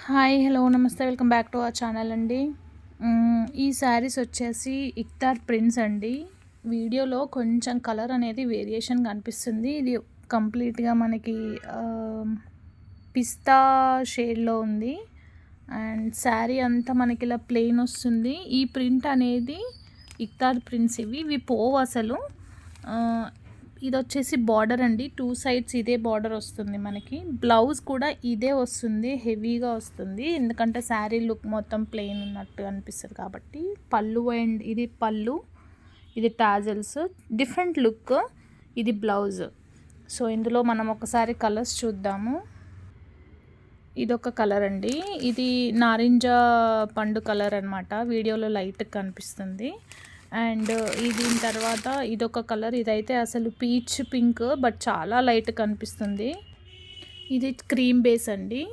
Hi hello నమస్తే welcome back to our channel అండి. ఈ శారీస్ వచ్చేసి ఇక్తార్ ప్రింట్స్ అండి. వీడియోలో కొంచెం కలర్ అనేది వేరియేషన్ కనిపిస్తుంది. ఇది కంప్లీట్గా మనకి పిస్తా షేడ్లో ఉంది. అండ్ శారీ అంతా మనకి ఇలా ప్లెయిన్ వస్తుంది. ఈ ప్రింట్ అనేది ఇక్తార్ ప్రింట్స్ ఇవి పోవు అసలు. ఇది వచ్చేసి బార్డర్ అండి, 2 సైడ్స్ ఇదే బార్డర్ వస్తుంది మనకి. బ్లౌజ్ కూడా ఇదే వస్తుంది, హెవీగా వస్తుంది, ఎందుకంటే శారీ లుక్ మొత్తం ప్లెయిన్ ఉన్నట్టు అనిపిస్తుంది కాబట్టి. పళ్ళు అండ్ ఇది పళ్ళు, ఇది టాజల్స్, డిఫరెంట్ లుక్. ఇది బ్లౌజ్. సో ఇందులో మనం ఒకసారి కలర్స్ చూద్దాము. ఇదొక కలర్ అండి, ఇది నారింజ పండు కలర్ అనమాట, వీడియోలో లైట్ కనిపిస్తుంది. అండ్ దీని తర్వాత ఇదొక కలర్, ఇదైతే అసలు పీచ్ పింక్ బట్ చాలా లైట్ కనిపిస్తుంది. ఇది క్రీమ్ బేస్ అండి.